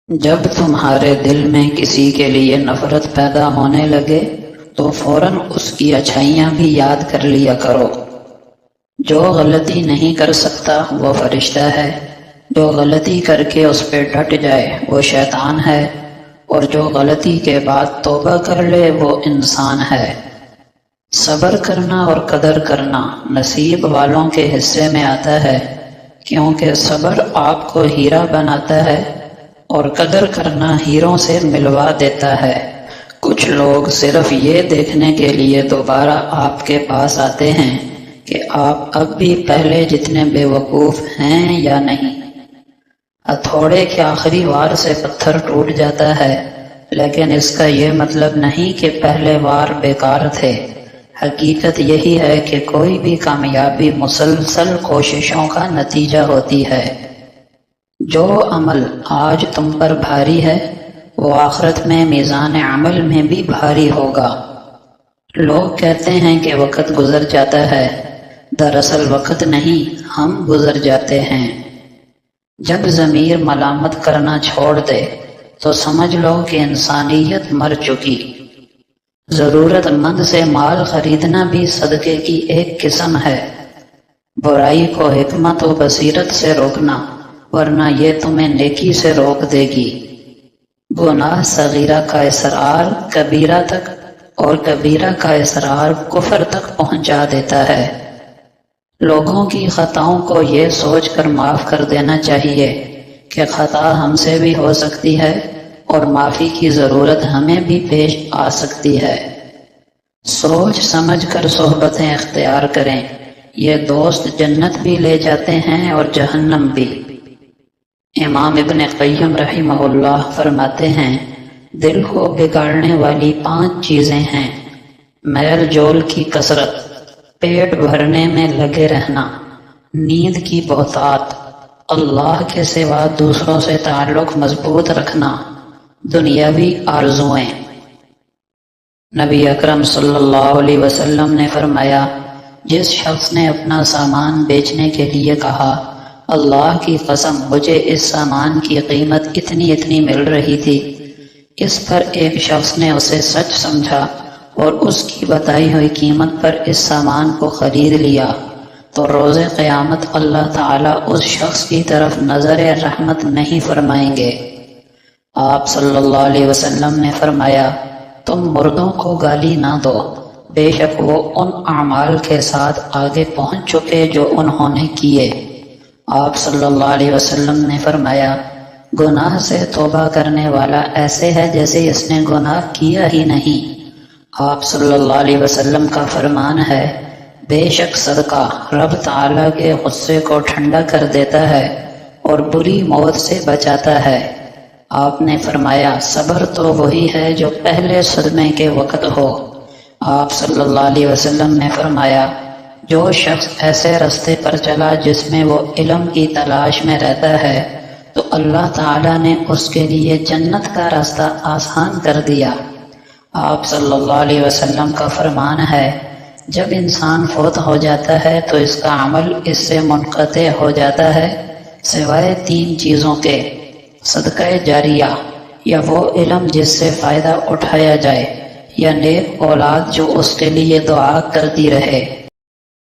جب تمہارے دل میں کسی کے لیے نفرت پیدا ہونے لگے تو فوراً اس کی اچھائیاں بھی یاد کر لیا کرو۔ جو غلطی نہیں کر سکتا وہ فرشتہ ہے، جو غلطی کر کے اس پہ ڈٹ جائے وہ شیطان ہے، اور جو غلطی کے بعد توبہ کر لے وہ انسان ہے۔ صبر کرنا اور قدر کرنا نصیب والوں کے حصے میں آتا ہے، کیونکہ صبر آپ کو ہیرا بناتا ہے اور قدر کرنا ہیروں سے ملوا دیتا ہے۔ کچھ لوگ صرف یہ دیکھنے کے لیے دوبارہ آپ کے پاس آتے ہیں کہ آپ اب بھی پہلے جتنے بے وقوف ہیں یا نہیں۔ ہتھوڑے کے آخری وار سے پتھر ٹوٹ جاتا ہے، لیکن اس کا یہ مطلب نہیں کہ پہلے وار بیکار تھے۔ حقیقت یہی ہے کہ کوئی بھی کامیابی مسلسل کوششوں کا نتیجہ ہوتی ہے۔ جو عمل آج تم پر بھاری ہے وہ آخرت میں میزان عمل میں بھی بھاری ہوگا۔ لوگ کہتے ہیں کہ وقت گزر جاتا ہے، دراصل وقت نہیں، ہم گزر جاتے ہیں۔ جب ضمیر ملامت کرنا چھوڑ دے تو سمجھ لو کہ انسانیت مر چکی۔ ضرورت مند سے مال خریدنا بھی صدقے کی ایک قسم ہے۔ برائی کو حکمت و بصیرت سے روکنا، ورنہ یہ تمہیں نیکی سے روک دے گی۔ گناہ صغیرہ کا اصرار کبیرہ تک اور کبیرہ کا اصرار کفر تک پہنچا دیتا ہے۔ لوگوں کی خطاؤں کو یہ سوچ کر معاف کر دینا چاہیے کہ خطا ہم سے بھی ہو سکتی ہے اور معافی کی ضرورت ہمیں بھی پیش آ سکتی ہے۔ سوچ سمجھ کر صحبتیں اختیار کریں، یہ دوست جنت بھی لے جاتے ہیں اور جہنم بھی۔ امام ابن قیم رحمہ اللہ فرماتے ہیں، دل کو بگاڑنے والی 5 چیزیں ہیں: میل جول کی کثرت، پیٹ بھرنے میں لگے رہنا، نیند کی بہتات، اللہ کے سوا دوسروں سے تعلق مضبوط رکھنا، دنیاوی آرزوئیں۔ نبی اکرم صلی اللہ علیہ وسلم نے فرمایا، جس شخص نے اپنا سامان بیچنے کے لیے کہا، اللہ کی قسم مجھے اس سامان کی قیمت اتنی مل رہی تھی، اس پر ایک شخص نے اسے سچ سمجھا اور اس کی بتائی ہوئی قیمت پر اس سامان کو خرید لیا، تو روز قیامت اللہ تعالیٰ اس شخص کی طرف نظر رحمت نہیں فرمائیں گے۔ آپ صلی اللہ علیہ وسلم نے فرمایا، تم مردوں کو گالی نہ دو، بے شک وہ ان اعمال کے ساتھ آگے پہنچ چکے جو انہوں نے کیے۔ آپ صلی اللہ علیہ وسلم نے فرمایا، گناہ سے توبہ کرنے والا ایسے ہے جیسے اس نے گناہ کیا ہی نہیں۔ آپ صلی اللہ علیہ وسلم کا فرمان ہے، بے شک صدقہ رب تعالیٰ کے غصے کو ٹھنڈا کر دیتا ہے اور بری موت سے بچاتا ہے۔ آپ نے فرمایا، صبر تو وہی ہے جو پہلے صدمے کے وقت ہو۔ آپ صلی اللہ علیہ وسلم نے فرمایا، جو شخص ایسے رستے پر چلا جس میں وہ علم کی تلاش میں رہتا ہے تو اللہ تعالیٰ نے اس کے لیے جنت کا راستہ آسان کر دیا۔ آپ صلی اللہ علیہ وسلم کا فرمان ہے، جب انسان فوت ہو جاتا ہے تو اس کا عمل اس سے منقطع ہو جاتا ہے سوائے 3 چیزوں کے: صدقہ جاریہ، یا وہ علم جس سے فائدہ اٹھایا جائے، یا نیک اولاد جو اس کے لیے دعا کرتی رہے۔